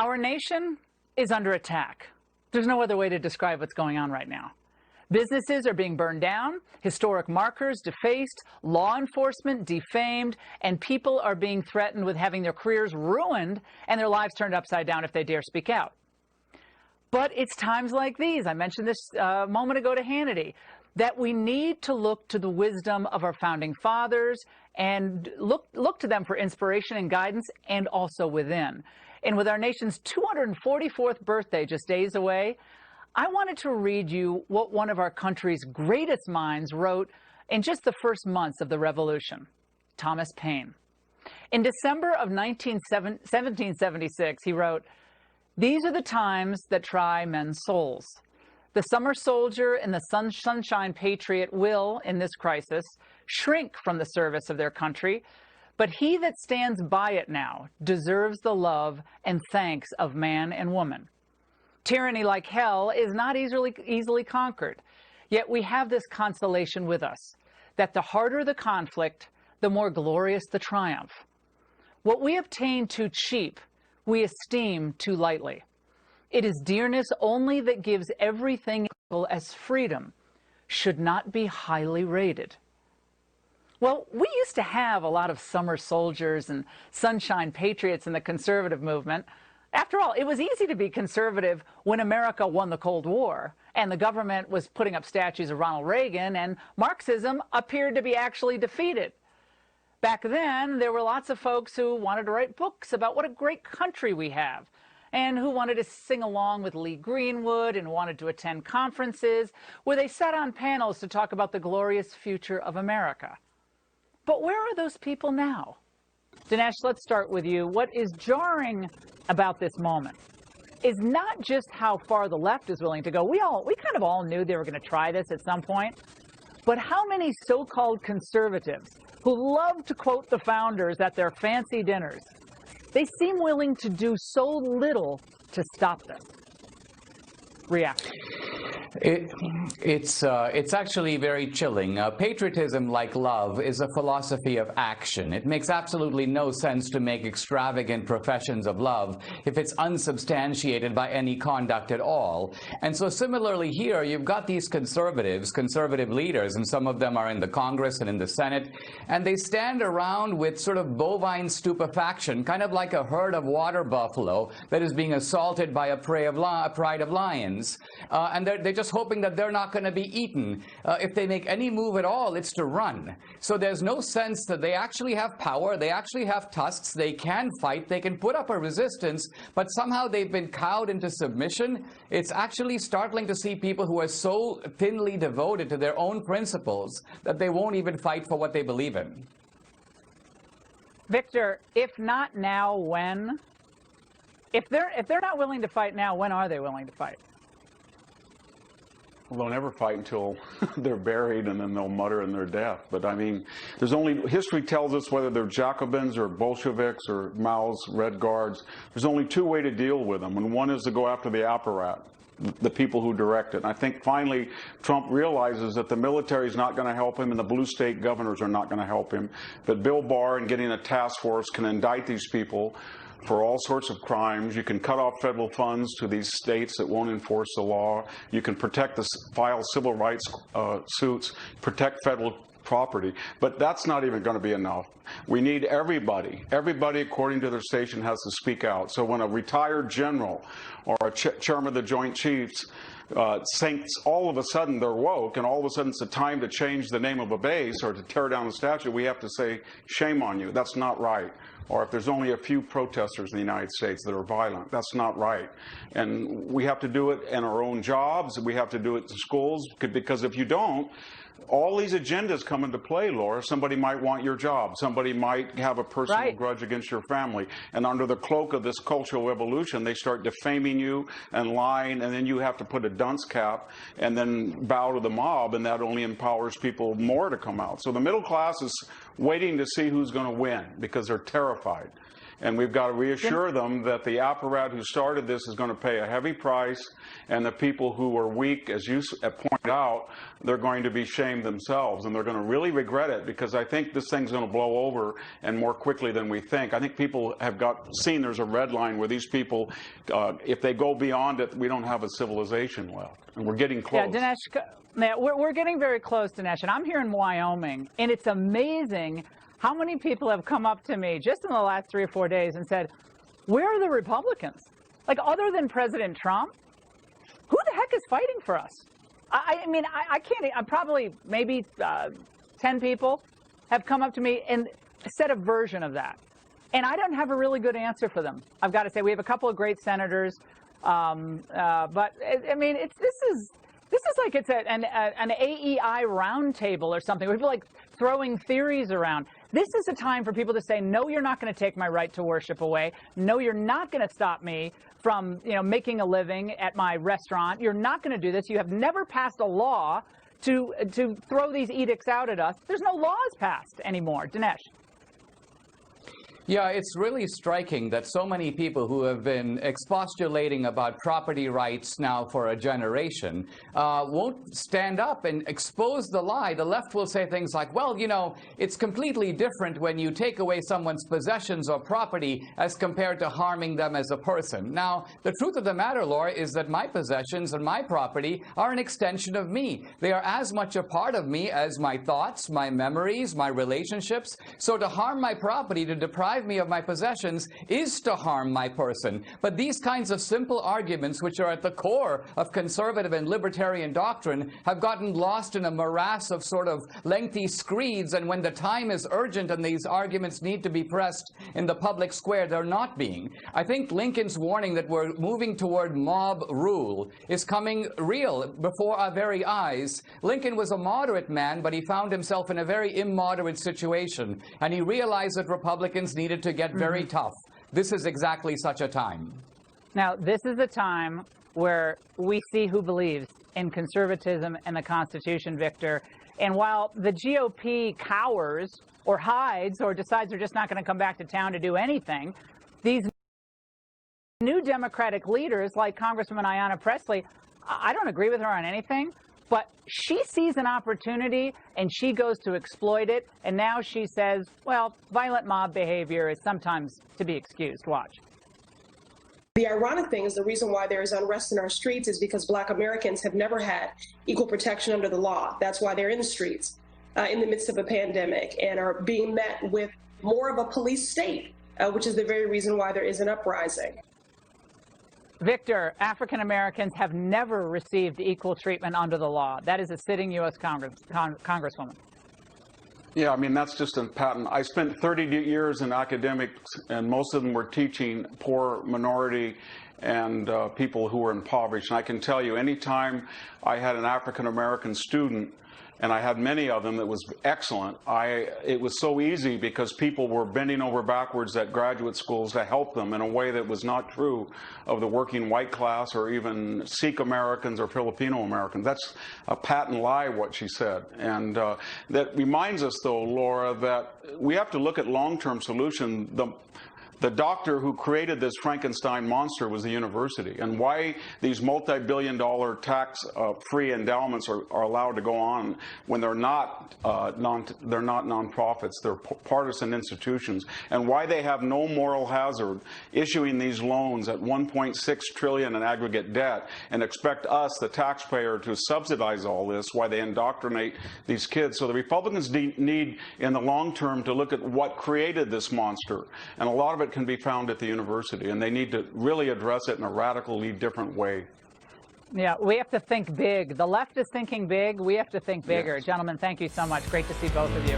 Our nation is under attack. There's no other way to describe what's going on right now. Businesses are being burned down, historic markers defaced, law enforcement defamed, and people are being threatened with having their careers ruined and their lives turned upside down if they dare speak out. But it's times like these, I mentioned this a moment ago to Hannity, that we need to look to the wisdom of our founding fathers and look to them for inspiration and guidance, and also within. And with our nation's 244th birthday just days away, I wanted to read you what one of our country's greatest minds wrote in just the first months of the Revolution, Thomas Paine. In December of 1776, he wrote, "These are the times that try men's souls. The summer soldier and the sunshine patriot will, in this crisis, shrink from the service of their country, but he that stands by it now deserves the love and thanks of man and woman. Tyranny like hell is not easily conquered, yet we have this consolation with us, that the harder the conflict, the more glorious the triumph. What we obtain too cheap, we esteem too lightly. It is dearness only that gives everything equal as freedom, should not be highly rated." Well, we used to have a lot of summer soldiers and sunshine patriots in the conservative movement. After all, it was easy to be conservative when America won the Cold War and the government was putting up statues of Ronald Reagan and Marxism appeared to be actually defeated. Back then, there were lots of folks who wanted to write books about what a great country we have, and who wanted to sing along with Lee Greenwood and wanted to attend conferences where they sat on panels to talk about the glorious future of America. But where are those people now? Dinesh, let's start with you. What is jarring about this moment is not just how far the left is willing to go. We kind of all knew they were going to try this at some point, but how many so-called conservatives who love to quote the founders at their fancy dinners, they seem willing to do so little to stop this. Reaction. It's actually very chilling. Patriotism, like love, is a philosophy of action. It makes absolutely no sense to make extravagant professions of love if it's unsubstantiated by any conduct at all. And so similarly here, you've got these conservative leaders, and some of them are in the Congress and in the Senate, and they stand around with sort of bovine stupefaction, kind of like a herd of water buffalo that is being assaulted by a pride of lions. And they're just hoping that they're not going to be eaten. If they make any move at all, it's to run. So there's no sense that they actually have power. They actually have tusks. They can fight. They can put up a resistance, but somehow they've been cowed into submission. It's actually startling to see people who are so thinly devoted to their own principles that they won't even fight for what they believe in. Victor, if not now, when? If they're not willing to fight now, when are they willing to fight? Well, they'll never fight until they're buried, and then they'll mutter in their death. But I mean, history tells us whether they're Jacobins or Bolsheviks or Mao's Red Guards, there's only two ways to deal with them, and one is to go after the apparat, the people who direct it. And I think finally Trump realizes that the military is not going to help him and the blue state governors are not going to help him. But Bill Barr and getting a task force can indict these people for all sorts of crimes. You can cut off federal funds to these states that won't enforce the law. You can file civil rights suits, protect federal property. But that's not even going to be enough. We need everybody. Everybody, according to their station, has to speak out. So when a retired general or a chairman of the Joint Chiefs thinks all of a sudden they're woke and all of a sudden it's a time to change the name of a base or to tear down a statue, we have to say, shame on you. That's not right. Or if there's only a few protesters in the United States that are violent, that's not right. And we have to do it in our own jobs. We have to do it in schools, because if you don't, all these agendas come into play, Laura. Somebody might want your job. Somebody might have a personal grudge against your family. And under the cloak of this cultural revolution, they start defaming you and lying, and then you have to put a dunce cap and then bow to the mob, and that only empowers people more to come out. So the middle class is waiting to see who's going to win because they're terrified. And we've got to reassure them that the apparatus who started this is going to pay a heavy price, and the people who are weak, as you pointed out, they're going to be shamed themselves, and they're going to really regret it, because I think this thing's going to blow over, and more quickly than we think. I think people have seen there's a red line where these people, if they go beyond it, we don't have a civilization left, and we're getting close. Yeah, Dinesh, we're getting very close, Dinesh, and I'm here in Wyoming, and it's amazing how many people have come up to me just in the last 3 or 4 days and said, where are the Republicans? Like, other than President Trump, who the heck is fighting for us? I mean, I can't, I'm probably maybe 10 people have come up to me and said a version of that. And I don't have a really good answer for them. I've got to say, we have a couple of great senators, but I mean, this is like it's an AEI roundtable or something. We feel like throwing theories around. This is a time for people to say, no, you're not going to take my right to worship away. No, you're not going to stop me from, making a living at my restaurant. You're not going to do this. You have never passed a law to throw these edicts out at us. There's no laws passed anymore. Dinesh. Yeah, it's really striking that so many people who have been expostulating about property rights now for a generation won't stand up and expose the lie. The left will say things like, well, it's completely different when you take away someone's possessions or property as compared to harming them as a person. Now, the truth of the matter, Laura, is that my possessions and my property are an extension of me. They are as much a part of me as my thoughts, my memories, my relationships. So to harm my property, to deprive me of my possessions, is to harm my person. But these kinds of simple arguments, which are at the core of conservative and libertarian doctrine, have gotten lost in a morass of sort of lengthy screeds, and when the time is urgent and these arguments need to be pressed in the public square, they're not being. I think Lincoln's warning that we're moving toward mob rule is coming real before our very eyes. Lincoln was a moderate man, but he found himself in a very immoderate situation, and he realized that Republicans needed to get very tough. This is exactly such a time. Now, this is a time where we see who believes in conservatism and the Constitution, Victor. And while the GOP cowers or hides or decides they're just not going to come back to town to do anything, these new Democratic leaders like Congresswoman Ayanna Pressley, I don't agree with her on anything, but she sees an opportunity and she goes to exploit it. And now she says, well, violent mob behavior is sometimes to be excused. Watch. The ironic thing is the reason why there is unrest in our streets is because Black Americans have never had equal protection under the law. That's why they're in the streets in the midst of a pandemic and are being met with more of a police state, which is the very reason why there is an uprising. Victor, African Americans have never received equal treatment under the law. That is a sitting U.S. Congresswoman. Yeah, I mean, that's just a patent. I spent 30 years in academics, and most of them were teaching poor minority and people who were impoverished. And I can tell you, anytime I had an African American student, and I had many of them that was excellent, it was so easy because people were bending over backwards at graduate schools to help them in a way that was not true of the working white class or even Sikh Americans or Filipino Americans. That's a patent lie, what she said. And that reminds us, though, Laura, that we have to look at long-term solutions. The doctor who created this Frankenstein monster was the university, and why these multi-billion-dollar tax-free endowments are allowed to go on when they're not nonprofits, they're partisan institutions, and why they have no moral hazard issuing these loans at $1.6 trillion in aggregate debt and expect us, the taxpayer, to subsidize all this, why they indoctrinate these kids. So the Republicans need, in the long term, to look at what created this monster, and a lot of it can be found at the university, and they need to really address it in a radically different way. Yeah, we have to think big. The left is thinking big. We have to think bigger. Yes. Gentlemen, thank you so much. Great to see both of you.